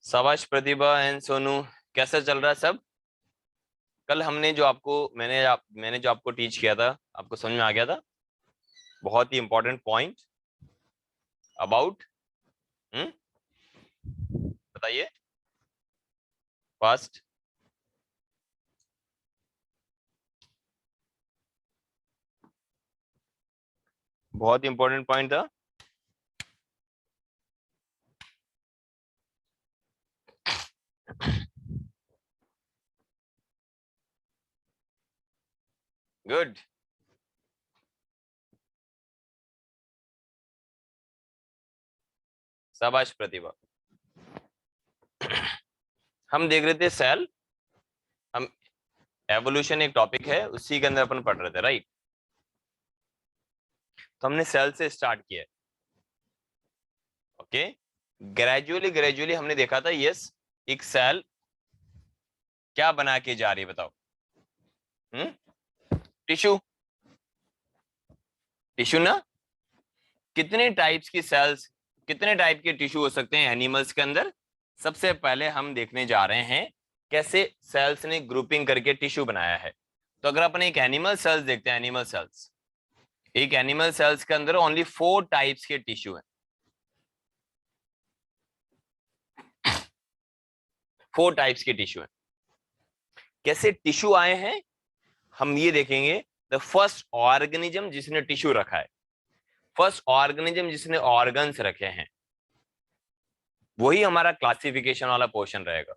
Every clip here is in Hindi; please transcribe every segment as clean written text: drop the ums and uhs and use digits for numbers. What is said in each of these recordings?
शाबाश प्रतिभा एंड सोनू, कैसा चल रहा है सब? कल हमने जो आपको मैंने जो आपको टीच किया था, आपको समझ में आ गया था? बहुत ही इंपॉर्टेंट पॉइंट अबाउट बताइए फास्ट। बहुत ही इंपॉर्टेंट पॉइंट था। गुड। शाबाश प्रतिभा। हम देख रहे थे सेल। हम एवोल्यूशन एक टॉपिक है, उसी के अंदर अपन पढ़ रहे थे, राइट? तो हमने सेल से स्टार्ट किया। ओके, ग्रेजुअली ग्रेजुअली हमने देखा था, यस, एक सेल क्या बना के जा रही है बताओ? टिश्यू। टिश्यू ना, कितने टाइप्स की सेल्स, कितने टाइप के टिश्यू हो सकते हैं एनिमल्स के अंदर? सबसे पहले हम देखने जा रहे हैं कैसे सेल्स ने ग्रुपिंग करके टिश्यू बनाया है। तो अगर अपन एक एनिमल सेल्स देखते हैं, एनिमल सेल्स, एक एनिमल सेल्स के अंदर ओनली 4 टाइप्स के टिश्यू हैं। 4 टाइप्स के टिश्यू हैं। कैसे टिश्यू आए हैं हम ये देखेंगे। द फर्स्ट ऑर्गेनिज्म जिसने टिश्यू रखा है, फर्स्ट ऑर्गेनिज्म जिसने ऑर्गन्स रखे हैं, वही हमारा क्लासिफिकेशन वाला पोर्शन रहेगा।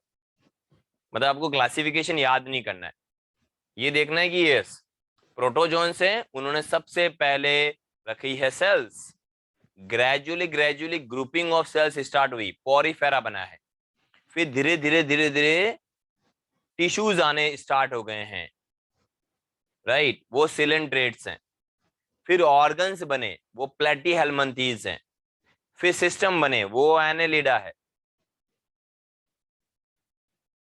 मतलब आपको क्लासिफिकेशन याद नहीं करना है, ये देखना है कि यस, प्रोटोजोन्स हैं, उन्होंने सबसे पहले रखी है cells. Gradually gradually grouping of cells start हुई, पॉरीफेरा बना है। फिर धीरे धीरे धीरे धीरे टिश्यूज आने स्टार्ट हो गए हैं, राइट? वो सिलेंट्रेट्स हैं। फिर ऑर्गन्स बने, वो प्लेटीहेल्मिन्थीज हैं। फिर सिस्टम बने, वो एनेलिडा है।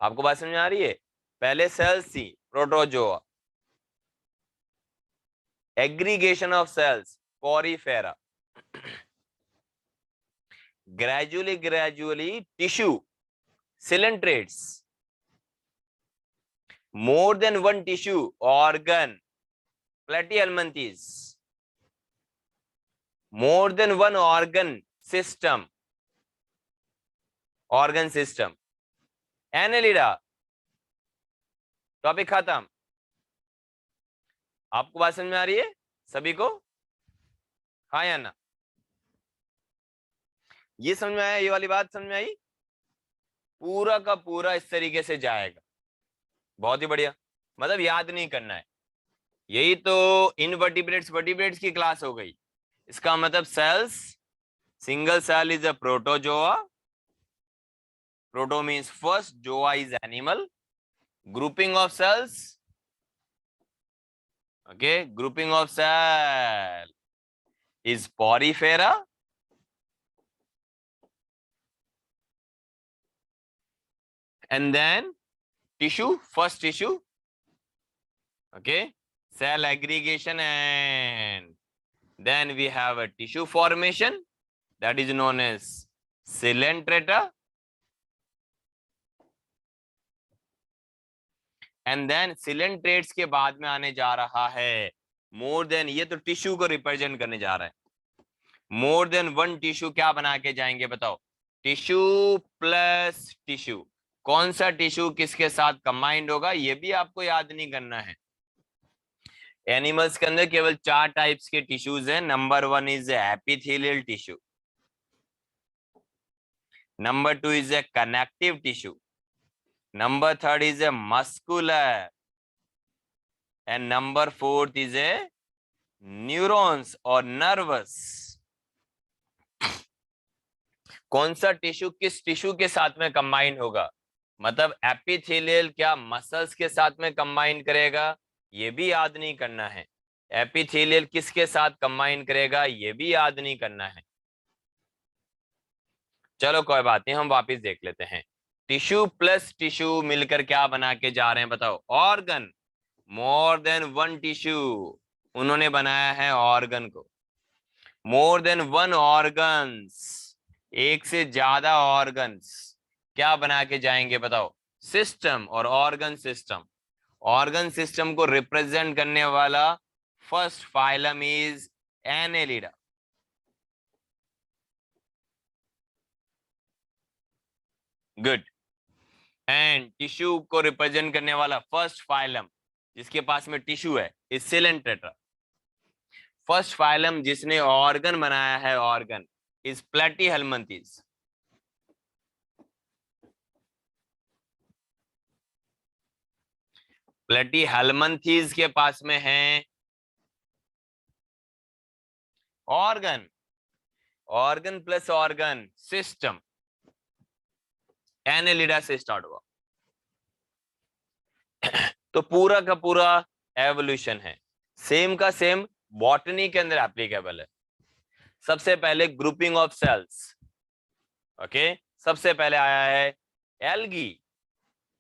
आपको बात समझ में आ रही है? पहले सेल्स थी, protozoa. Aggregation of cells, porifera. gradually tissue, coelentrates. More than one tissue, organ, platyhelminthes. More than one organ system, organ system. Annelida. Topic खत्म। आपको बात समझ में आ रही है सभी को? हाँ या ना? ये समझ में आया? ये वाली बात समझ में आई? पूरा का पूरा इस तरीके से जाएगा। बहुत ही बढ़िया। मतलब याद नहीं करना है। यही तो इनवर्टिब्रेट्स वर्टिब्रेट्स की क्लास हो गई। इसका मतलब cells, single cell is a protozoa. Proto means first, zoa is animal. Grouping of cells. Okay, grouping of cell is porifera. And then tissue, first tissue. Okay, cell aggregation, and then we have a tissue formation that is known as coelenterata. And then coelenterates के बाद में आने जा रहा है मोर देन, ये तो टिश्यू को रिप्रेजेंट करने जा रहा है। मोर देन वन टिश्यू क्या बना के जाएंगे बताओ? Tissue plus tissue. कौन सा टिश्यू किसके साथ कंबाइंड होगा ये भी आपको याद नहीं करना है। एनिमल्स के अंदर केवल 4 टाइप्स के टिश्यूज हैं। Number 1 is epithelial tissue, number 2 is a connective tissue, number 3 is a muscular, and number 4 is a neurons or nervous. कौन सा टिश्यू किस टिश्यू के साथ में कंबाइन होगा? मतलब एपिथेलियल क्या मसल्स के साथ में कंबाइन करेगा? ये भी याद नहीं करना है। एपिथेलियल किसके साथ कंबाइन करेगा? ये भी याद नहीं करना है। चलो कोई बात नहीं, हम वापस देख लेते हैं। टिश्यू प्लस टिश्यू मिलकर क्या बना के जा रहे हैं बताओ? Organ. More than one tissue, उन्होंने बनाया है ऑर्गन को। मोर देन वन ऑर्गन्स, एक से ज्यादा ऑर्गन्स क्या बना के जाएंगे बताओ? सिस्टम और ऑर्गन सिस्टम। ऑर्गन सिस्टम को रिप्रेजेंट करने वाला first phylum is Annelida. Good. And tissue को रिप्रेजेंट करने वाला फर्स्ट फाइलम जिसके पास में टिश्यू है इज सिलेंट्रेटा। फर्स्ट फाइलम जिसने ऑर्गन बनाया है ऑर्गन इज प्लेटीहेल्मिन्थेस। प्लेटीहेल्मिन्थेस के पास में है organ. Organ plus organ system Annelida से स्टार्ट हुआ। तो पूरा का पूरा एवोल्यूशन है, सेम का सेम बॉटनी के अंदर एप्लीकेबल है। सबसे पहले ग्रुपिंग ऑफ सेल्स। ओके, सबसे पहले आया है एल्गी,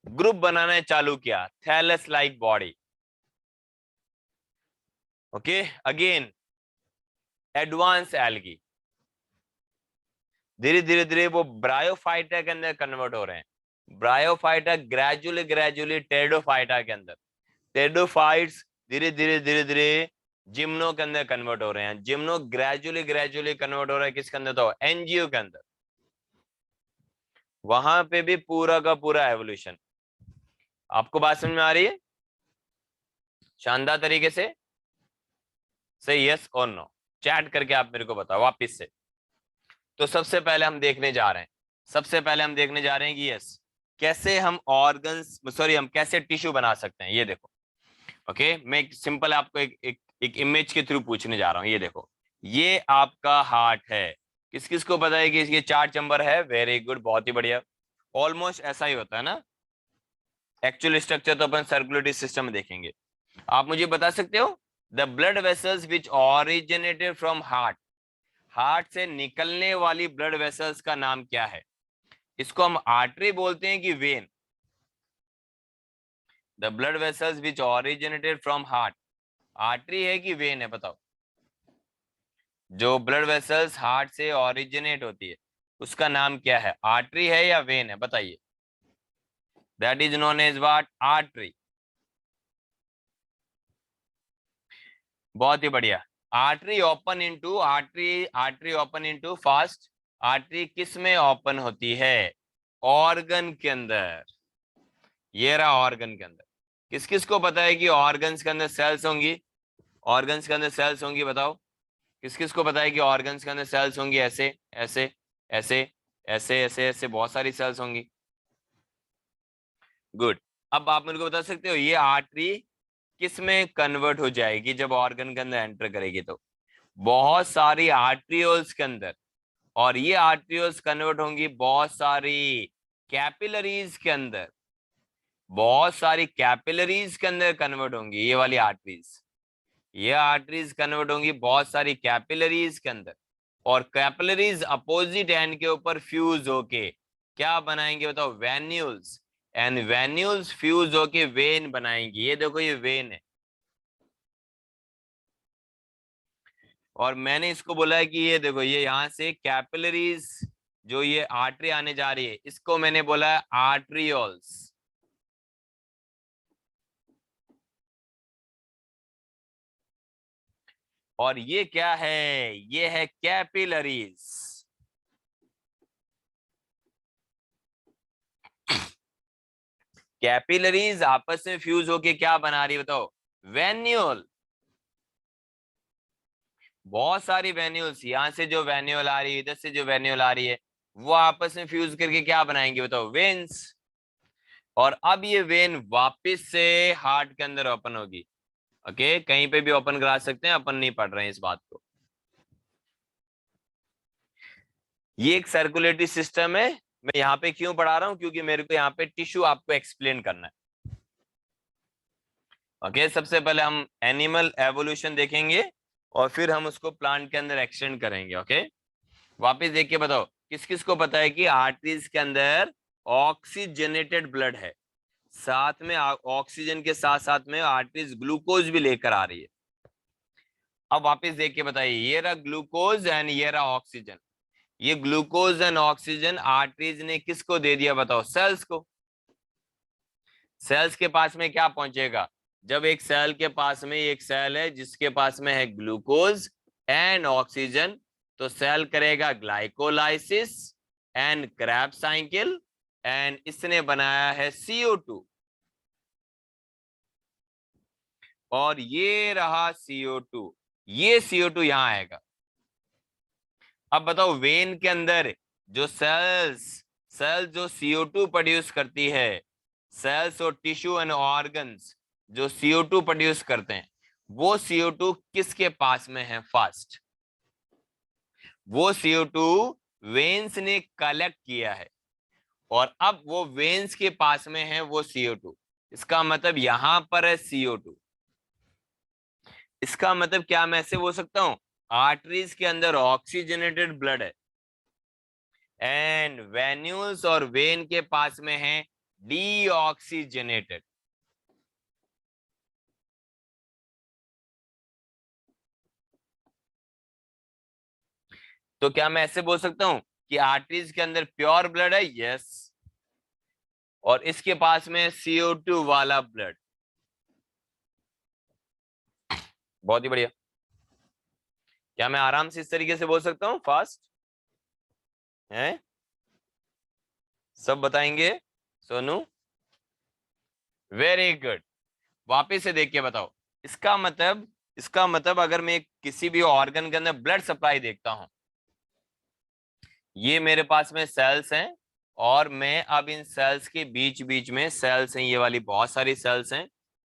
ग्रुप बनाने चालू किया, thallus like body. Okay, again advance algae, धीरे धीरे धीरे वो ब्रायोफाइटा के अंदर कन्वर्ट हो रहे हैं। ब्रायोफाइटा ग्रेजुअली ग्रेजुअली टेरिडोफाइटा के अंदर, टेरिडोफाइट्स धीरे धीरे धीरे धीरे जिम्नो के अंदर कन्वर्ट हो रहे हैं। जिम्नो ग्रेजुअली ग्रेजुअली कन्वर्ट हो रहा है किसके अंदर? तो एनजीओ के अंदर। वहां पे भी पूरा का पूरा एवोल्यूशन। आपको बात समझ में आ रही है? शानदार तरीके से यस और नो चैट करके आप मेरे को बताओ वापिस से। तो सबसे पहले हम देखने जा रहे हैं कि यस कैसे हम ऑर्गन्स हम कैसे टिश्यू बना सकते हैं। ये देखो, ओके मैं एक सिंपल आपको एक इमेज के थ्रू पूछने जा रहा हूं। ये देखो, ये आपका हार्ट है। किस किस को पता है कि इसके 4 चैम्बर है? वेरी गुड, बहुत ही बढ़िया। ऑलमोस्ट ऐसा ही होता है ना। एक्चुअल स्ट्रक्चर तो अपन सर्कुलेटरी सिस्टम में देखेंगे। आप मुझे बता सकते हो the blood vessels which originated from heart, heart से निकलने वाली ब्लड वेसल्स का नाम क्या है? इसको हम आर्टरी बोलते हैं कि when? The blood vessels which originated from heart, artery है कि वेन है? बताओ। जो ब्लड वेसल्स हार्ट से ऑरिजिनेट होती है उसका नाम क्या है? आर्टरी है या वेन है? बताइए। That is known as what? Artery. बहुत ही बढ़िया। Artery open into fast. Artery किस में ओपन होती है? ऑर्गन के अंदर। ये रहा ऑर्गन के अंदर। किस किस को पता है कि ऑर्गन्स के अंदर सेल्स होंगी? ऑर्गन्स के अंदर सेल्स होंगी, बताओ। किस किस को पता है कि ऑर्गन्स के अंदर सेल्स होंगी? ऐसे ऐसे ऐसे ऐसे ऐसे ऐसे बहुत सारी सेल्स होंगी। गुड। अब आप मेरे को बता सकते हो ये आर्टरी किस में कन्वर्ट हो जाएगी जब ऑर्गन के अंदर एंटर करेगी? तो बहुत सारी आर्ट्रियोल्स के अंदर, और ये आर्ट्रियोल्स कन्वर्ट होंगी बहुत सारी कैपिलरीज के अंदर। बहुत सारी कैपिलरीज के अंदर कन्वर्ट होंगी ये वाली आर्टरीज। ये आर्टरीज कन्वर्ट होंगी बहुत सारी कैपिलरीज के अंदर, और कैपिलरीज अपोजिट एंड के ऊपर फ्यूज होके क्या बनाएंगे? बताओ, वेन्यूल्स। एंड वेन्यूल्स फ्यूज होके वेन बनाएंगी। ये देखो, ये वेन है। और मैंने इसको बोला है कि ये देखो, ये यहां से कैपिलरीज जो ये आर्टरी आने जा रही है इसको मैंने बोला है आर्ट्रियोल्स। और ये क्या है? ये है कैपिलरीज। कैपिलरीज आपस में फ्यूज होके क्या बना रही है? बताओ, वेन्यूल। बहुत सारी वेन्यूल्स, यहां से जो वेन्यूल आ रही है, इधर से जो वेन्यूल आ रही है, वो आपस में फ्यूज करके क्या बनाएंगे? बताओ, वेन्स। और अब ये वेन वापस से हार्ट के अंदर ओपन होगी। ओके, कहीं पे भी ओपन करा सकते हैं, अपन नहीं पढ़ रहे हैं इस बात को। ये एक सर्कुलेटरी सिस्टम है। मैं यहाँ पे क्यों पढ़ा रहा हूं? क्योंकि मेरे को यहाँ पे टिश्यू आपको एक्सप्लेन करना है। ओके, सबसे पहले हम एनिमल एवोल्यूशन देखेंगे और फिर हम उसको प्लांट के अंदर एक्सटेंड करेंगे। ओके, वापस देख के बताओ, किस किस को पता है कि आर्टरीज के अंदर ऑक्सीजनेटेड ब्लड है? साथ में ऑक्सीजन के साथ साथ में आर्टरीज ग्लूकोज भी लेकर आ रही है। अब वापस देख के बताइए, ये रहा ग्लूकोज एंड ये रहा ऑक्सीजन। ये ग्लूकोज एंड ऑक्सीजन आर्टरीज ने किसको दे दिया बताओ? सेल्स को। सेल्स के पास में क्या पहुंचेगा? जब एक सेल के पास में एक सेल है जिसके पास में है ग्लूकोज एंड ऑक्सीजन, तो सेल करेगा glycolysis and Krebs cycle, and इसने बनाया है CO2, और ये रहा CO2, ये CO2 यहां आएगा। अब बताओ वेन के अंदर जो सेल्स जो CO2 प्रोड्यूस करती है, सेल्स और टिश्यू एंड ऑर्गन्स जो CO2 प्रोड्यूस करते हैं, वो CO2 किसके पास में है? फर्स्ट वो CO2 वेन्स ने कलेक्ट किया है, और अब वो वेन्स के पास में है वो CO2। इसका मतलब यहां पर है CO2। इसका मतलब क्या मैं ऐसे बोल सकता हूं? आर्टरीज के अंदर ऑक्सीजनेटेड ब्लड है, एंड वेन्यूल्स और वेन के पास में है डीऑक्सीजनेटेड। तो क्या मैं ऐसे बोल सकता हूं कि आर्टरीज के अंदर प्योर ब्लड है? यस। और इसके पास में CO2 वाला ब्लड। बहुत ही बढ़िया। क्या मैं आराम से इस तरीके से बोल सकता हूं? फास्ट है? सब बताएंगे सोनू? Very good. वापिस से देख के बताओ। इसका मतलब अगर मैं किसी भी ऑर्गन के अंदर ब्लड सप्लाई देखता हूं, ये मेरे पास में सेल्स हैं, और मैं अब इन सेल्स के बीच बीच में सेल्स हैं, ये वाली बहुत सारी सेल्स हैं,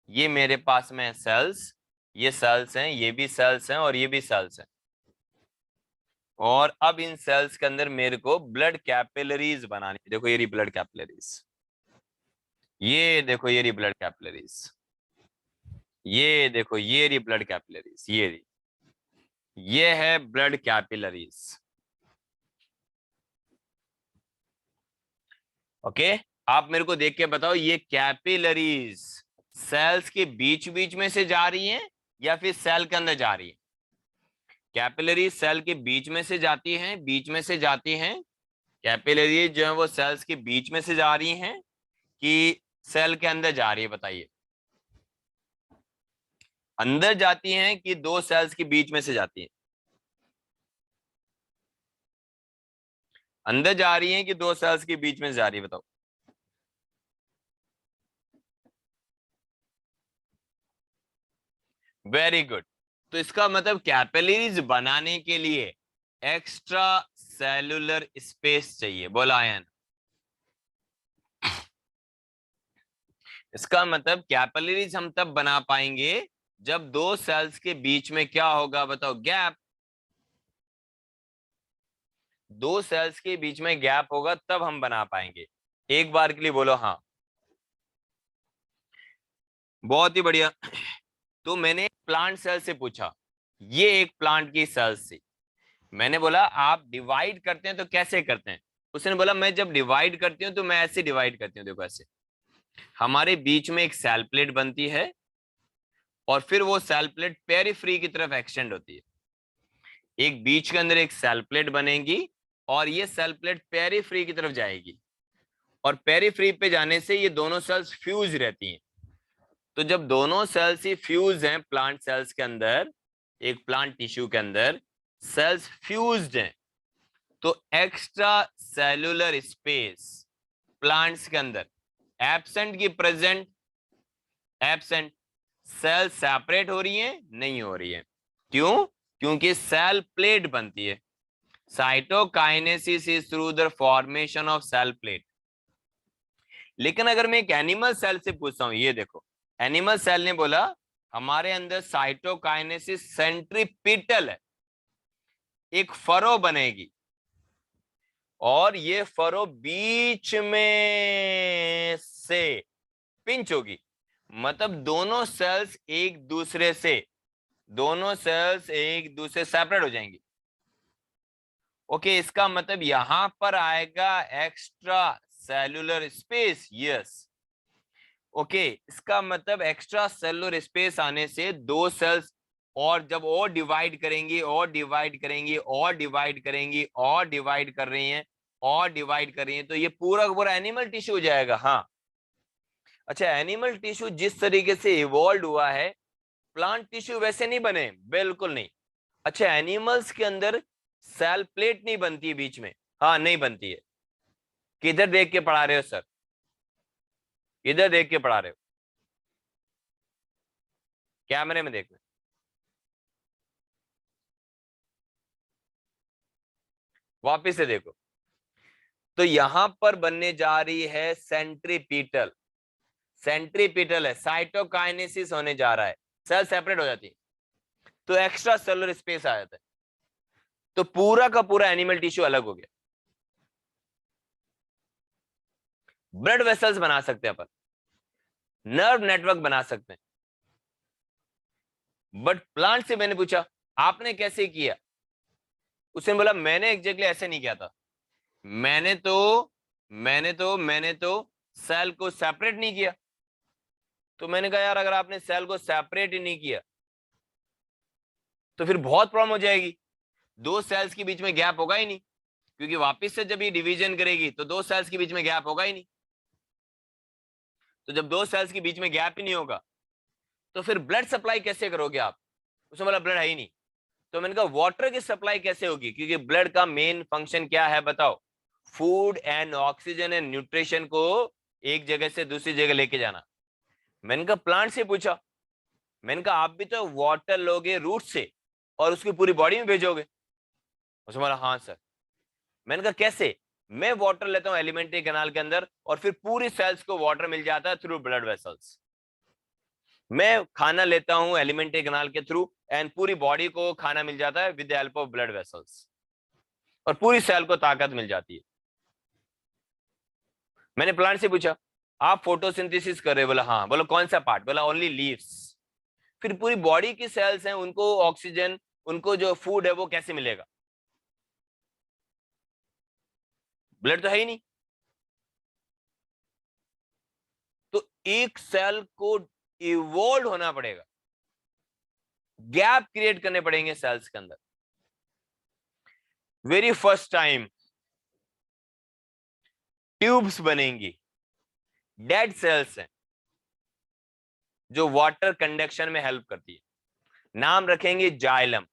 ये मेरे पास में सेल्स, ये सेल्स हैं, ये भी सेल्स हैं, और ये भी सेल्स हैं। और अब इन सेल्स के अंदर मेरे को ब्लड कैपिलरीज बनानी। देखो ये रही ब्लड कैपिलरीज, ये देखो ये रही ब्लड कैपिलरीज, ये देखो ये रही ब्लड कैपिलरीज, ये रही, ये है ब्लड कैपिलरीज। ओके, आप मेरे को देख के बताओ, ये कैपिलरीज सेल्स के बीच बीच में से जा रही हैं या फिर सेल के अंदर जा रही है? कैपिलरीज सेल के बीच में से जाती हैं, बीच में से जाती हैं। कैपिलरीज जो है वो सेल्स के बीच में से जा रही हैं कि सेल के अंदर जा रही है? बताइए। अंदर जाती हैं कि दो सेल्स के बीच में से जाती हैं? अंदर जा रही हैं कि दो सेल्स के बीच में से जा रही है? बताओ। Very good. तो इसका मतलब कैपिलरीज बनाने के लिए एक्स्ट्रा सेलुलर स्पेस चाहिए। बोला आयन? इसका मतलब कैपिलरीज हम तब बना पाएंगे जब दो सेल्स के बीच में क्या होगा? बताओ। गैप। दो सेल्स के बीच में गैप होगा तब हम बना पाएंगे। एक बार के लिए बोलो हाँ। बहुत ही बढ़िया। तो मैंने एक प्लांट सेल से पूछा, ये एक प्लांट की सेल्स थी, मैंने बोला आप डिवाइड करते हैं तो कैसे करते हैं? उसने बोला मैं जब डिवाइड करती हूँ तो मैं ऐसे डिवाइड करती हूँ, देखो ऐसे। हमारे बीच में एक सेल प्लेट बनती है, और फिर वो सेल प्लेट पेरिफ्री की तरफ एक्सटेंड होती है। एक बीच के अंदर एक सेल प्लेट बनेगी, और ये सेल प्लेट पेरिफ्री की तरफ जाएगी, और पेरिफ्री पे जाने से ये दोनों सेल्स फ्यूज रहती हैं। तो जब दोनों सेल्स ही फ्यूज हैं प्लांट सेल्स के अंदर, एक प्लांट टिश्यू के अंदर सेल्स फ्यूज्ड हैं, तो एक्स्ट्रा सेलुलर स्पेस प्लांट्स के अंदर एब्सेंट की प्रेजेंट? एब्सेंट। सेल सेपरेट हो रही है? नहीं हो रही है। क्यों? क्योंकि सेल प्लेट बनती है। Cytokinesis is through the formation of cell plate. लेकिन अगर मैं एक एनिमल सेल से पूछता हूं, ये देखो, एनिमल सेल ने बोला हमारे अंदर साइटोकाइनेसिस सेंट्रीपिटल है, एक फरो बनेगी, और ये फरो बीच में से पिंच होगी, मतलब दोनों सेल्स एक दूसरे सेपरेट हो जाएंगी। ओके, इसका मतलब यहां पर आएगा extra cellular space. Yes. Okay, इसका मतलब एक्स्ट्रा सेलुलर स्पेस आने से दो सेल्स और जब और डिवाइड करेंगे और डिवाइड करेंगे और डिवाइड करेंगे और डिवाइड कर रही हैं और डिवाइड कर रही हैं, तो ये पूरा का पूरा एनिमल टिश्यू हो जाएगा। हाँ, अच्छा, एनिमल टिश्यू जिस तरीके से इवॉल्व हुआ है, प्लांट टिश्यू वैसे नहीं बने, बिल्कुल नहीं। अच्छा, एनिमल्स के अंदर सेल प्लेट नहीं बनती है बीच में, हाँ नहीं बनती है। किधर देख के पढ़ा रहे हो सर, किधर देख के पढ़ा रहे हो? कैमरे में देखना। वापिस से देखो, तो यहां पर बनने जा रही है सेंट्रीपीटल। सेंट्रीपीटल है, साइटोकाइनेसिस होने जा रहा है, सेल सेपरेट हो जाती है, तो एक्स्ट्रा सेलुलर स्पेस आ जाता है, तो पूरा का पूरा एनिमल टिश्यू अलग हो गया। ब्लड वेसल्स बना सकते हैं अपन, नर्व नेटवर्क बना सकते हैं, बट प्लांट से मैंने पूछा आपने कैसे किया, उसने बोला मैंने एग्जैक्टली ऐसे नहीं किया था, मैंने तो सेल को सेपरेट नहीं किया। तो मैंने कहा यार, अगर आपने सेल को सेपरेट ही नहीं किया तो फिर बहुत प्रॉब्लम हो जाएगी, दो सेल्स के बीच में गैप होगा ही नहीं, क्योंकि वापस से जब ये डिवीजन करेगी तो दो सेल्स के बीच में गैप होगा ही नहीं। तो जब दो सेल्स के बीच में गैप ही नहीं होगा तो फिर ब्लड सप्लाई कैसे करोगे आप? उसने बोला ब्लड है ही नहीं। तो मैंने कहा वाटर की सप्लाई कैसे होगी, क्योंकि ब्लड का मेन फंक्शन क्या है बताओ? Food and oxygen and nutrition को एक जगह से दूसरी जगह लेके जाना। मैंने कहा प्लांट से पूछा, मैंने कहा आप भी तो वाटर लोगे रूट से और उसकी पूरी बॉडी में भेजोगे? उसने बोला हाँ सर। मैंने कहा कैसे? मैं वाटर लेता हूं एलिमेंट्री कैनाल के अंदर और फिर पूरी सेल्स को वाटर मिल जाता है थ्रू ब्लड वेसल्स। मैं खाना लेता हूं एलिमेंट्री कैनाल के थ्रू एंड पूरी बॉडी को खाना मिल जाता है with the help of blood vessels, और पूरी सेल को ताकत मिल जाती है। मैंने प्लांट से पूछा आप फोटोसिंथेसिस कर रहे हो? बोला हाँ। बोला कौन सा पार्ट? बोला ओनली लीव्स। फिर पूरी बॉडी की सेल्स हैं, उनको ऑक्सीजन, उनको जो फूड है वो कैसे मिलेगा? ब्लड तो है ही नहीं। तो एक सेल को इवॉल्व होना पड़ेगा, गैप क्रिएट करने पड़ेंगे सेल्स के अंदर। वेरी फर्स्ट टाइम ट्यूब्स बनेंगी, डेड सेल्स हैं जो वाटर कंडक्शन में हेल्प करती है। नाम रखेंगे जाइलम।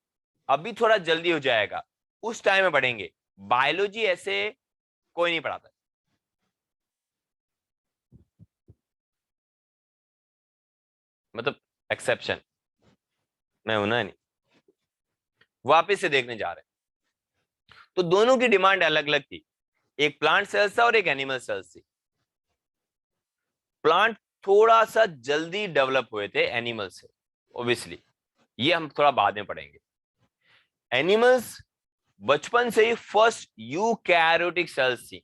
अभी थोड़ा जल्दी हो जाएगा, उस टाइम में पढ़ेंगे। बायोलॉजी ऐसे कोई नहीं पढ़ाता, मतलब एक्सेप्शन मैं हूं ना नहीं। वापिस से देखने जा रहे हैं, तो दोनों की डिमांड अलग अलग थी, एक प्लांट सेल्स था और एक एनिमल सेल्स थी। प्लांट थोड़ा सा जल्दी डेवलप हुए थे एनिमल से, ओब्वियसली ये हम थोड़ा बाद में पढ़ेंगे। एनिमल्स बचपन से ही फर्स्ट यूकैरियोटिक सेल्स थी,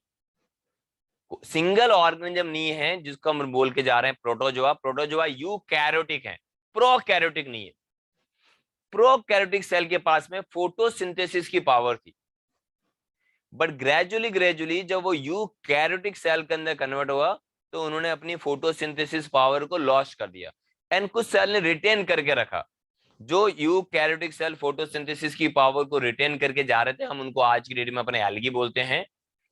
सिंगल ऑर्गेनिज्म नहीं है जिसको हम बोल के जा रहे हैं प्रोटोजोआ। प्रोटोजोआ यूकैरियोटिक है, प्रोकैरियोटिक नहीं है। प्रोकैरियोटिक सेल के पास में फोटोसिंथेसिस की पावर थी, बट ग्रेजुअली जब वो यूकैरियोटिक सेल के अंदर कन्वर्ट हुआ तो उन्होंने अपनी फोटोसिंथेसिस पावर को लॉस्ट कर दिया, एंड कुछ सेल ने रिटेन करके रखा। जो यूकैरियोटिक सेल फोटोसिंथेसिस की पावर को रिटेन करके जा रहे थे, हम उनको आज की डेट में अपने एल्गी बोलते हैं,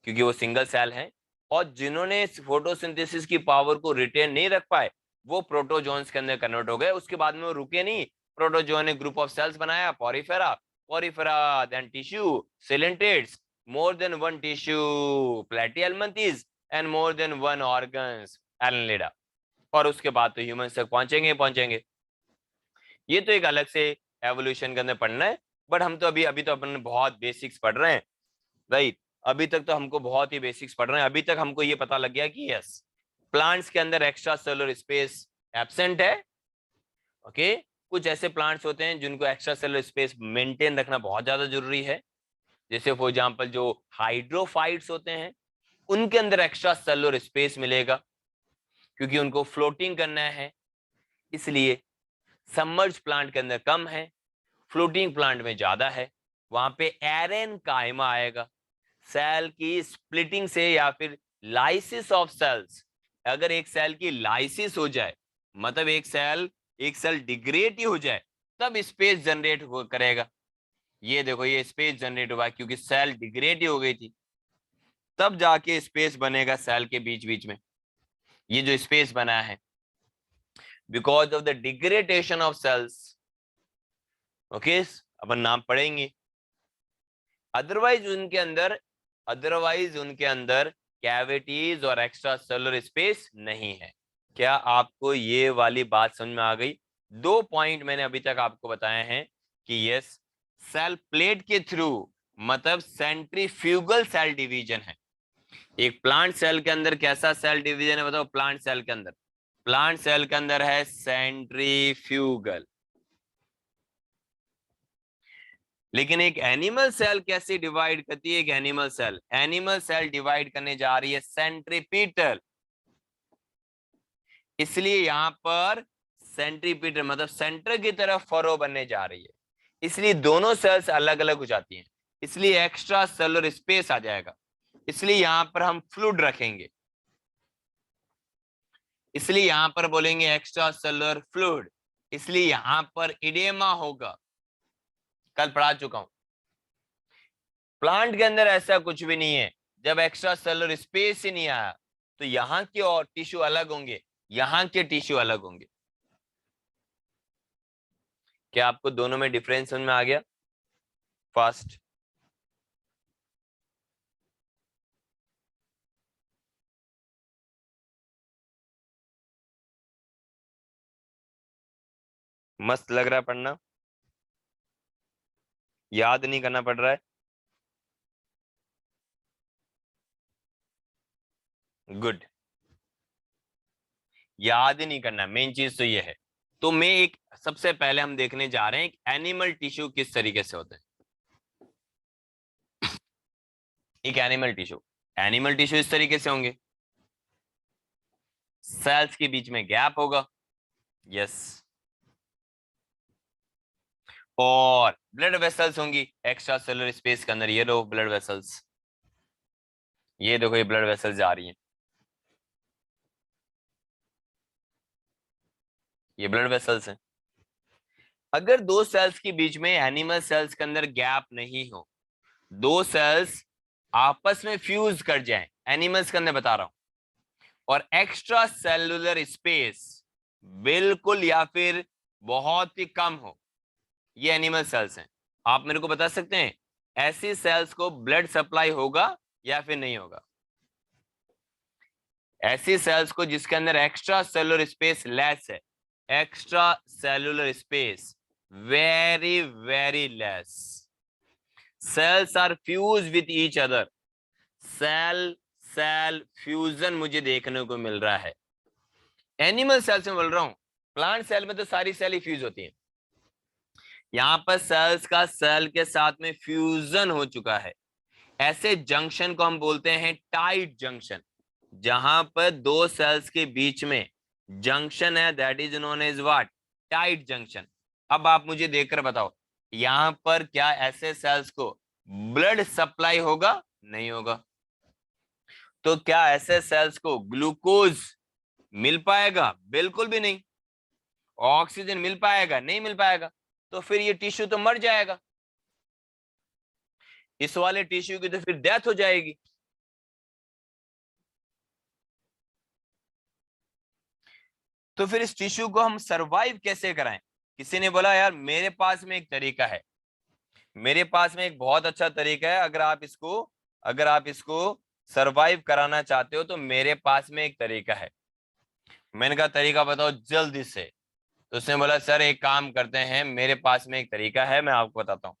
क्योंकि वो सिंगल सेल है। और जिन्होंने फोटोसिंथेसिस की पावर को रिटेन नहीं रख पाए, वो प्रोटोजोन्स के अंदर कन्वर्ट हो गए। उसके बाद में वो रुके नहीं, प्रोटोजोन ने ग्रुप ऑफ सेल्स बनाया, porifera, porifera then tissue, coelenterates, more than one tissue, platyhelminthes, and more than one organs, annelida। और उसके बाद तो ह्यूमंस तक पहुंचेंगे। ये तो एक अलग से एवोल्यूशन के अंदर पढ़ना है, बट हम तो अभी तो अपन बहुत बेसिक्स पढ़ रहे हैं, राइट। अभी तक तो हमको बहुत ही बेसिक्स पढ़ रहे हैं। अभी तक हमको ये पता लग गया कि यस, प्लांट्स के अंदर एक्स्ट्रा सेलुलर स्पेस एब्सेंट है। ओके, कुछ ऐसे प्लांट्स होते हैं जिनको एक्स्ट्रा सेलुलर स्पेस मेंटेन रखना बहुत ज्यादा जरूरी है, जैसे फॉर एग्जांपल जो हाइड्रोफाइट्स होते हैं, उनके अंदर एक्स्ट्रा सेलुलर स्पेस मिलेगा क्योंकि उनको फ्लोटिंग करना है, इसलिए सबमर्ज प्लांट के अंदर कम है, फ्लोटिंग प्लांट में ज्यादा है। वहां पे एरेन कायमा आएगा, सेल की स्प्लिटिंग से या फिर लाइसिस ऑफ सेल्स। अगर एक सेल की लाइसिस हो जाए, मतलब एक सेल डिग्रेड ही हो जाए, तब स्पेस जनरेट करेगा। ये देखो ये स्पेस जनरेट हुआ क्योंकि सेल डिग्रेड हो गई थी, तब जाके स्पेस बनेगा सेल के बीच बीच में। ये जो स्पेस बना है because of the degradation of cells. Okay, अपन नाम पढ़ेंगे। अदरवाइज उनके अंदर कैविटीज और एक्स्ट्रा सेलुलर स्पेस नहीं है। क्या आपको ये वाली बात समझ में आ गई? 2 पॉइंट मैंने अभी तक आपको बताए हैं कि यस, सेल प्लेट के थ्रू मतलब सेंट्रीफ्यूगल सेल डिवीजन है। एक प्लांट सेल के अंदर कैसा सेल डिवीजन है बताओ? प्लांट सेल के अंदर है सेंट्रीफ्यूगल। लेकिन एक एनिमल सेल कैसे डिवाइड करती है? एक एनिमल सेल डिवाइड करने जा रही है सेंट्रीपिटल। इसलिए यहां पर सेंट्रीपिटल मतलब सेंटर की तरफ फरो बनने जा रही है, इसलिए दोनों सेल्स अलग अलग हो जाती हैं, इसलिए एक्स्ट्रा सेलुलर स्पेस आ जाएगा। इसलिए यहां पर हम फ्लूइड रखेंगे, इसलिए यहां पर बोलेंगे एक्स्ट्रा सेलुलर फ्लूइड। इसलिए यहां पर इडेमा होगा, कल पढ़ा चुका हूं। प्लांट के अंदर ऐसा कुछ भी नहीं है, जब एक्स्ट्रा सेलुलर स्पेस ही नहीं आया तो यहां के और टिश्यू अलग होंगे, यहां के टिश्यू अलग होंगे। क्या आपको दोनों में डिफरेंस समझ में आ गया? फर्स्ट, मस्त लग रहा है पढ़ना? याद नहीं करना पड़ रहा है? गुड, याद ही नहीं करना, मेन चीज तो ये है। तो मैं एक सबसे पहले हम देखने जा रहे हैं एनिमल टिश्यू किस तरीके से होते हैं। एक एनिमल टिश्यू इस तरीके से होंगे, सेल्स के बीच में गैप होगा, यस, और ब्लड वेसल्स होंगी एक्स्ट्रा सेलुलर स्पेस के अंदर। ये लो ब्लड वेसल्स, ये देखो ये ब्लड वेसल्स जा रही हैं, ये ब्लड वेसल्स हैं। अगर दो सेल्स के बीच में एनिमल सेल्स के अंदर गैप नहीं हो, दो सेल्स आपस में फ्यूज कर जाएं, एनिमल्स के अंदर बता रहा हूं, और एक्स्ट्रा सेलुलर स्पेस बिल्कुल या फिर बहुत ही कम हो, ये एनिमल सेल्स हैं। आप मेरे को बता सकते हैं ऐसी सेल्स को ब्लड सप्लाई होगा या फिर नहीं होगा? ऐसी सेल्स को जिसके अंदर एक्स्ट्रा सेलुलर स्पेस लेस है, extra cellular space very very less, cells are fuse with each other, cell cell fusion मुझे देखने को मिल रहा है। एनिमल सेल से बोल रहा हूं, प्लांट सेल में तो सारी सेल ही फ्यूज होती हैं, यहां पर सेल्स का सेल के साथ में फ्यूजन हो चुका है। ऐसे जंक्शन को हम बोलते हैं टाइट जंक्शन, जहां पर दो सेल्स के बीच में जंक्शन है, that is known as what? Tight junction. अब आप मुझे देखकर बताओ, यहां पर क्या ऐसे सेल्स को ब्लड सप्लाई होगा? नहीं होगा। तो क्या ऐसे सेल्स को ग्लूकोज मिल पाएगा? बिल्कुल भी नहीं। ऑक्सीजन मिल पाएगा? नहीं मिल पाएगा। तो फिर ये टिश्यू तो मर जाएगा, इस वाले टिश्यू की तो फिर डेथ हो जाएगी। तो फिर इस टिश्यू को हम सरवाइव कैसे कराएं? किसी ने बोला यार मेरे पास में एक तरीका है, मेरे पास में एक बहुत अच्छा तरीका है, अगर आप इसको सरवाइव कराना चाहते हो तो मेरे पास में एक तरीका है। मैंने कहा तरीका बताओ जल्दी से। तो उसने बोला सर एक काम करते हैं, मेरे पास में एक तरीका है, मैं आपको बताता हूँ।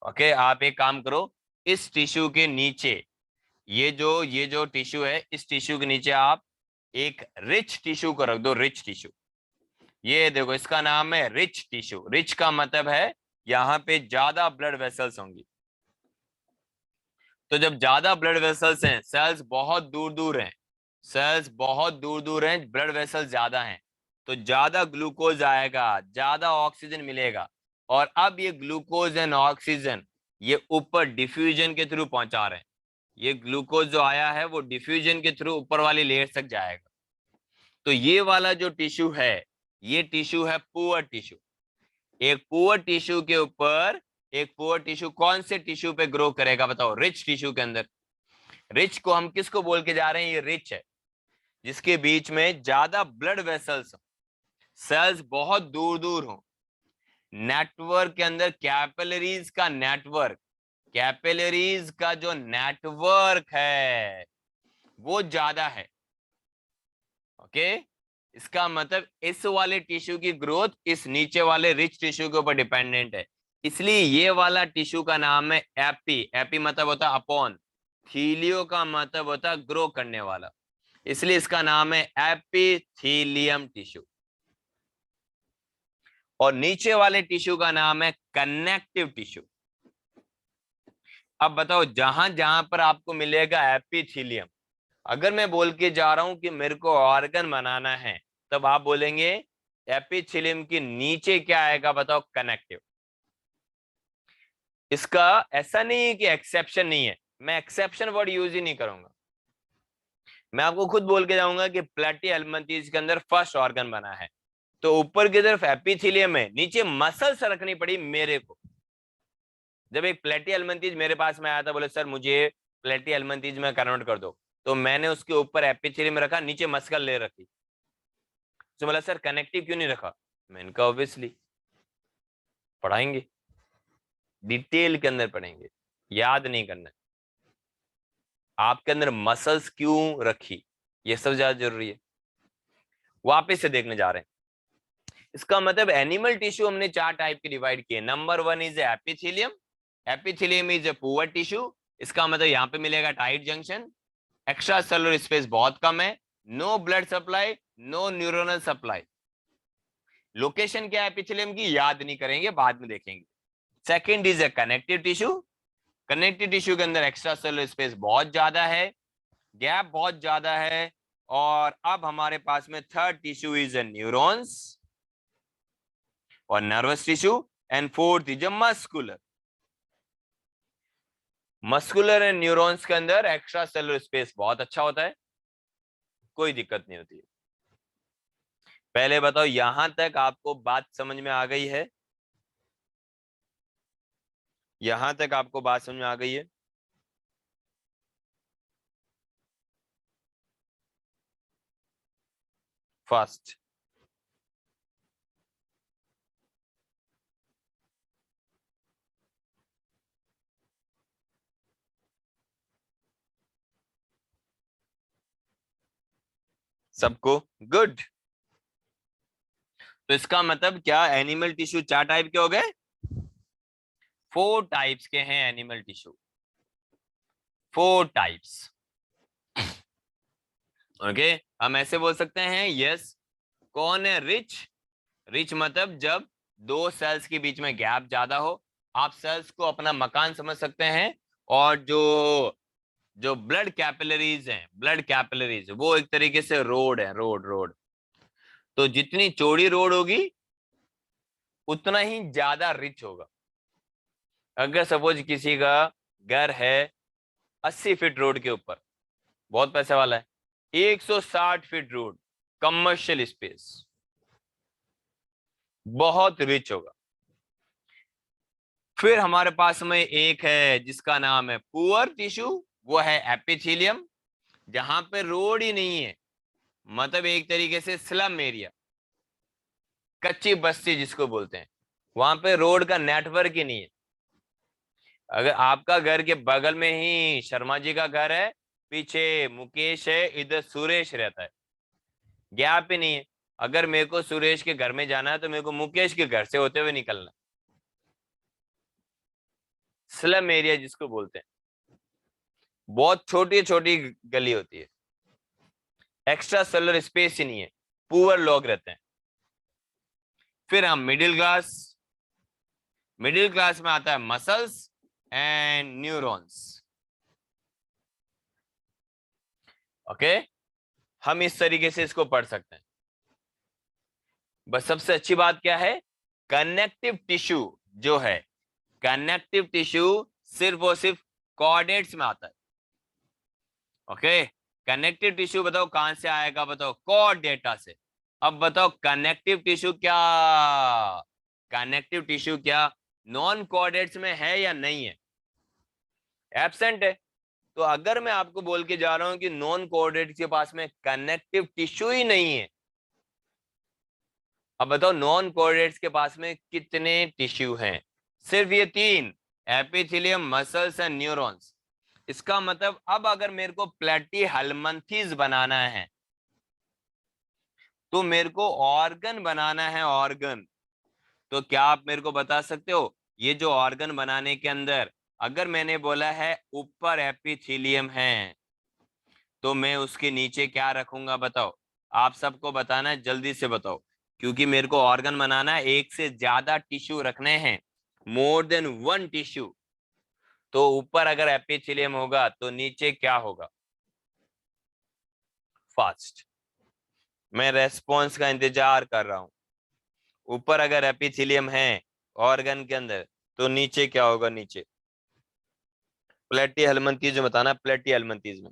ओके, आप एक काम करो, इस टिश्यू के नीचे ये जो टिश्यू है, इस टिश्यू के नीचे आप एक रिच टिश्यू को रख दो, रिच टिश्यू। ये देखो इसका नाम है रिच टिश्यू। रिच का मतलब है यहाँ पे ज्यादा ब्लड वेसल्स होंगी। तो जब ज्यादा ब्लड वेसल्स हैं, सेल्स बहुत दूर दूर हैं, सेल्स बहुत दूर दूर हैं, ब्लड वेसल्स ज्यादा हैं, तो ज्यादा ग्लूकोज आएगा, ज्यादा ऑक्सीजन मिलेगा। और अब ये ग्लूकोज एंड ऑक्सीजन ये ऊपर डिफ्यूजन के थ्रू पहुंचा रहे हैं। ये ग्लूकोज जो आया है वो डिफ्यूजन के थ्रू ऊपर वाली लेयर तक जाएगा। तो ये वाला जो टिश्यू है, ये टिश्यू है पुअर टिश्यू। एक पुअर टिश्यू के ऊपर, एक पुअर टिश्यू कौन से टिश्यू पे ग्रो करेगा बताओ? रिच टिश्यू के अंदर। रिच को हम किसको बोल के जा रहे हैं? ये रिच है जिसके बीच में ज्यादा ब्लड वेसल्स, सेल्स बहुत दूर दूर हो, नेटवर्क के अंदर कैपिलरीज का नेटवर्क, कैपिलरीज का जो नेटवर्क है वो ज्यादा है। ओके, इसका मतलब इस वाले टिश्यू की ग्रोथ इस नीचे वाले रिच टिश्यू के ऊपर डिपेंडेंट है, इसलिए ये वाला टिश्यू का नाम है एपी। एपी मतलब होता है अपॉन, थीलियो का मतलब होता है ग्रो करने वाला, इसलिए इसका नाम है एपिथीलियम टिश्यू। और नीचे वाले टिश्यू का नाम है कनेक्टिव टिश्यू। अब बताओ, जहां जहां पर आपको मिलेगा एपिथीलियम, अगर मैं बोल के जा रहा हूं कि मेरे को ऑर्गन बनाना है, तब आप बोलेंगे एपिथेलियम के नीचे क्या आएगा बताओ? कनेक्टिव। इसका ऐसा नहीं है कि एक्सेप्शन नहीं है, मैं एक्सेप्शन वर्ड यूज ही नहीं करूंगा, मैं आपको खुद बोल के जाऊंगा कि प्लेटी एल्मंथीज के अंदर फर्स्ट ऑर्गन बना है, तो ऊपर की तरफ एपिथेलियम है, नीचे मसल्स रखनी पड़ी मेरे को। जब एक प्लेटी एल्मंथीज मेरे पास में आया था, बोले सर मुझे प्लेटी एल्मंथीज में कन्वर्ट कर दो, तो मैंने उसके ऊपर एपिथेलियम रखा, नीचे मस्कल ले रखी। तो बोला सर कनेक्टिव क्यों नहीं रखा? मैंने कहा ऑब्वियसली पढ़ाएंगे, डिटेल के अंदर पढ़ेंगे, याद नहीं करना है। आपके अंदर मसल्स क्यों रखी, ये सब ज्यादा जरूरी है। वापस से देखने जा रहे हैं, इसका मतलब एनिमल टिश्यू हमने 4 टाइप के डिवाइड किए। Number 1 is epithelium. Epithelium is a poor tissue, इसका मतलब यहां पे मिलेगा tight junction, extra cellular space बहुत कम है, no blood supply, no neuronal supply. Location क्या है एपिथेलियम की, याद नहीं करेंगे, बाद में देखेंगे। Second is a connective tissue. Connective tissue के अंदर एक्स्ट्रा सेलुलर स्पेस बहुत ज्यादा है, गैप बहुत ज्यादा है। और अब हमारे पास में third tissue is a neurons और nervous tissue, and fourth is a muscular. Muscular and neurons के अंदर एक्स्ट्रा सेलुलर स्पेस बहुत अच्छा होता है, कोई दिक्कत नहीं होती है। पहले बताओ यहां तक आपको बात समझ में आ गई है? यहां तक आपको बात समझ में आ गई है? फर्स्ट, सबको गुड। तो इसका मतलब क्या, एनिमल टिश्यू 4 टाइप के हो गए? 4 टाइप्स के हैं एनिमल टिश्यू, 4 टाइप्स। ओके, हम ऐसे बोल सकते हैं यस। कौन है रिच? रिच मतलब जब दो सेल्स के बीच में गैप ज्यादा हो, आप सेल्स को अपना मकान समझ सकते हैं। और जो जो ब्लड कैपिलरीज हैं, ब्लड कैपिलरीज वो एक तरीके से रोड है, रोड रोड। तो जितनी चौड़ी रोड होगी उतना ही ज्यादा रिच होगा। अगर सपोज किसी का घर है 80 फीट रोड के ऊपर, बहुत पैसे वाला है, 160 फीट रोड, कमर्शियल स्पेस, बहुत रिच होगा। फिर हमारे पास में एक है जिसका नाम है पुअर टिश्यू, वो है एपिथेलियम, जहां पे रोड ही नहीं है, मतलब एक तरीके से स्लम एरिया, कच्ची बस्ती जिसको बोलते हैं, वहां पे रोड का नेटवर्क ही नहीं है। अगर आपका घर के बगल में ही शर्मा जी का घर है, पीछे मुकेश है, इधर सुरेश रहता है, गैप ही नहीं है। अगर मेरे को सुरेश के घर में जाना है तो मेरे को मुकेश के घर से होते हुए निकलना। स्लम एरिया जिसको बोलते हैं, बहुत छोटी छोटी गली होती है, एक्स्ट्रा सेलुलर स्पेस ही नहीं है, पुअर लोग रहते हैं। फिर हम मिडिल क्लास, मिडिल क्लास में आता है मसल्स एंड न्यूरॉन्स। ओके, हम इस तरीके से इसको पढ़ सकते हैं। बस सबसे अच्छी बात क्या है, कनेक्टिव टिश्यू जो है, कनेक्टिव टिश्यू सिर्फ और सिर्फ कोऑर्डिनेट्स में आता है। ओके, कनेक्टिव टिश्यू बताओ कहां से आएगा? बताओ कोऑर्डिनेटा से। अब बताओ कनेक्टिव टिश्यू क्या कनेक्टिव टिश्यू क्या नॉन कोऑर्डिनेट्स में है या नहीं है? एब्सेंट है। तो अगर मैं आपको बोल के जा रहा हूं कि नॉन कोऑर्डिनेट्स के पास में कनेक्टिव टिश्यू ही नहीं है, अब बताओ नॉन कोऑर्डिनेट्स के पास में कितने टिश्यू हैं? सिर्फ ये 3, एपिथेलियम, मसल्स एंड न्यूरॉन्स। इसका मतलब अब अगर मेरे को प्लेटीहेल्मिन्थेस बनाना है तो मेरे को ऑर्गन बनाना है, ऑर्गन। तो क्या आप मेरे को बता सकते हो ये जो ऑर्गन बनाने के अंदर अगर मैंने बोला है ऊपर एपिथेलियम है तो मैं उसके नीचे क्या रखूंगा? बताओ, आप सबको बताना है, जल्दी से बताओ, क्योंकि मेरे को ऑर्गन बनाना है, एक से ज्यादा टिश्यू रखने हैं, मोर देन 1 टिश्यू। तो ऊपर अगर एपिथेलियम होगा तो नीचे क्या होगा? फास्ट, मैं रेस्पॉन्स का इंतजार कर रहा हूं। ऊपर अगर एपिथेलियम है ऑर्गन के अंदर तो नीचे क्या होगा? नीचे प्लेटीहेल्मिन्थेस में बताना, प्लेटीहेल्मिन्थेस में।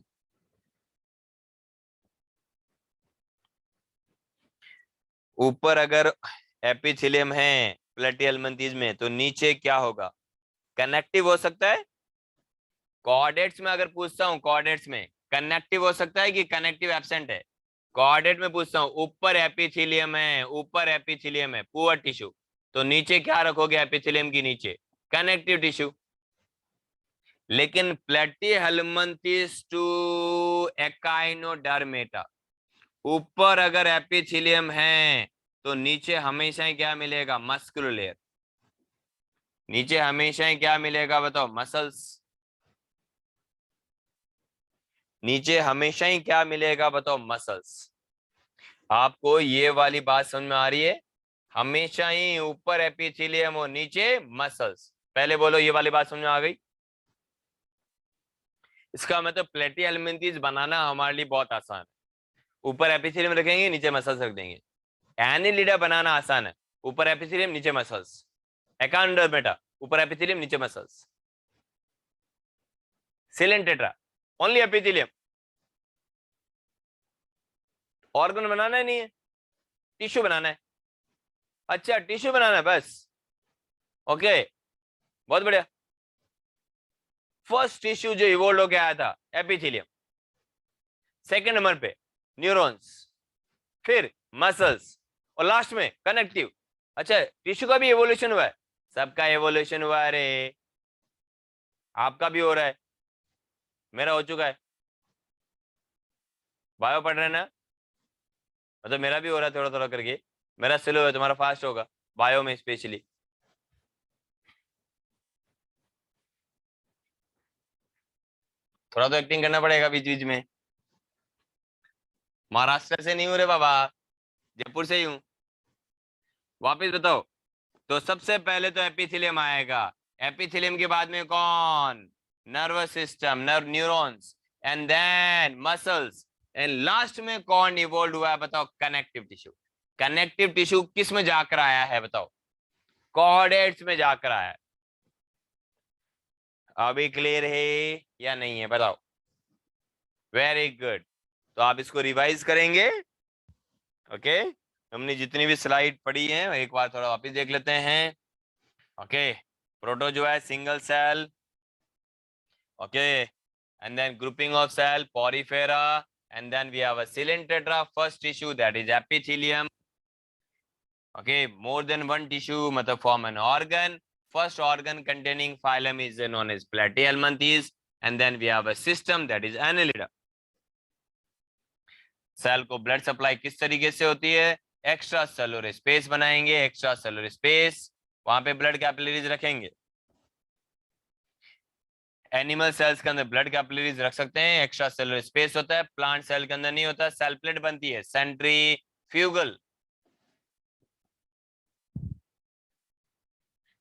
ऊपर अगर एपिथेलियम है प्लेटीहेल्मिन्थेस में तो नीचे क्या होगा? कनेक्टिव हो सकता है। कोऑर्डिनेट्स में अगर पूछता हूं, कोऑर्डिनेट्स में कनेक्टिव हो सकता है कि कनेक्टिव एब्सेंट है? कोऑर्डिनेट में पूछता हूं, ऊपर एपिथेलियम है, ऊपर एपिथेलियम है, पुअर टिश्यू, तो नीचे क्या रखोगे? एपिथेलियम के नीचे कनेक्टिव टिश्यू। लेकिन प्लेटीहेल्मिन्थेस टू एकाइनोडर्मेटा, ऊपर अगर एपिथेलियम है तो नीचे हमेशा ही क्या मिलेगा? Muscular layer. नीचे हमेशा ही क्या मिलेगा? बताओ, मसल्स। नीचे हमेशा ही क्या मिलेगा? बताओ, मसल्स। आपको ये वाली बात समझ में आ रही है? हमेशा ही ऊपर एपिथेलियम और नीचे मसल्स। पहले बोलो, ये वाली बात समझ में आ गई? इसका मतलब प्लेटीहेल्मिन्थेस बनाना हमारे लिए बहुत आसान है। ऊपर एपिथेलियम रखेंगे, नीचे मसल्स रख देंगे। एनिलिडा बनाना आसान है, ऊपर एपिथेलियम नीचे मसल्स। एकाइनोडर्मेटा ऊपर एपिथेलियम नीचे muscles. Coelenterata only epithelium. Organ बनाना ही नहीं है, टिश्यू बनाना है। अच्छा, टिश्यू बनाना है बस। ओके, बहुत बढ़िया। फर्स्ट टिश्यू जो इवोल्व होकर आया था एपिथेलियम, सेकंड नंबर पे न्यूरॉन्स, फिर मसल्स, और लास्ट में कनेक्टिव। अच्छा, टिश्यू का भी एवोल्यूशन हुआ है? सबका एवोल्यूशन हुआ है रे। आपका भी हो रहा है, मेरा हो चुका है। बायो पढ़ रहे हैं ना? मतलब मेरा भी हो रहा है थोड़ा थोड़ा करके। मेरा स्लो है, तुम्हारा फास्ट होगा, बायो में स्पेशली। थोड़ा तो एक्टिंग करना पड़ेगा बीच बीच में। महाराष्ट्र से नहीं हूं रे बाबा, जयपुर से ही हूं। वापिस बताओ। तो सबसे पहले तो एपिथेलियम आएगा, एपिथेलियम के बाद में कौन? Nervous system, nerve, neurons, and then muscles, and last में कौन इवॉल्व हुआ है? बताओ, कनेक्टिव टिश्यू। कनेक्टिव टिश्यू किस में जाकर आया है? बताओ, कोऑर्डिनेट्स में जाकर आया है। अभी क्लियर है या नहीं है? बताओ। Very good. तो आप इसको रिवाइज करेंगे। ओके, हमने जितनी भी स्लाइड पढ़ी है एक बार थोड़ा वापस देख लेते हैं। ओके, प्रोटो जो है single cell, okay, and then grouping of cell porifera, and then we have a coelenterata, first tissue that is epithelium. Okay, more than one tissue matlab form an organ. First organ containing phylum is known as platyhelminthes, and then we have a system that is annelida. Cell को ब्लड सप्लाई किस तरीके से होती है? एक्स्ट्रा सेलुलर स्पेस बनाएंगे, एक्स्ट्रा सेलुलर स्पेस, वहां पे ब्लड कैपिलरीज रखेंगे। एनिमल सेल्स के अंदर ब्लड कैपिलरीज रख सकते हैं, एक्स्ट्रा सेलुलर स्पेस होता है। प्लांट सेल के अंदर नहीं होता, सेल प्लेट बनती है, सेंट्रीफ्यूगल।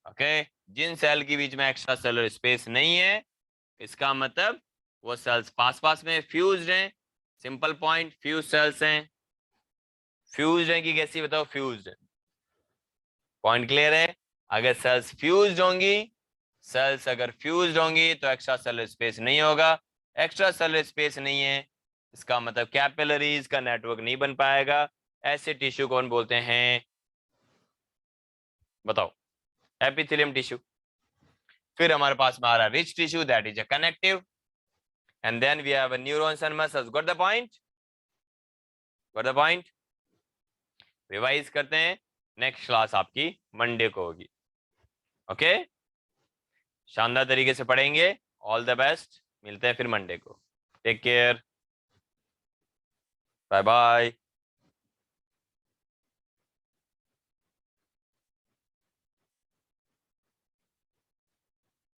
ओके, जिन सेल के बीच में एक्स्ट्रा सेलुलर स्पेस नहीं है, इसका मतलब वो सेल्स पास पास में फ्यूज्ड हैं। सिंपल पॉइंट, फ्यूज सेल्स हैं। फ्यूज्ड हैं कि कैसी? बताओ, फ्यूज्ड है। पॉइंट क्लियर है? अगर सेल्स फ्यूज्ड होंगी, सेल्स अगर फ्यूज्ड होंगी तो एक्स्ट्रा सेलुलर स्पेस नहीं होगा। एक्स्ट्रा सेलुलर स्पेस नहीं है, इसका मतलब कैपिलरीज का नेटवर्क नहीं बन पाएगा। ऐसे टिश्यू कौन बोलते हैं? बताओ, एपिथेलियम टिश्यू। फिर हमारे पास में आ रहा है rich tissue, that is a connective, and then we have neurons and muscles. Got the point? Got the point? Revise करते हैं, नेक्स्ट क्लास आपकी मंडे को होगी। ओके, शानदार तरीके से पढ़ेंगे। ऑल द बेस्ट, मिलते हैं फिर मंडे को। Take care, bye bye.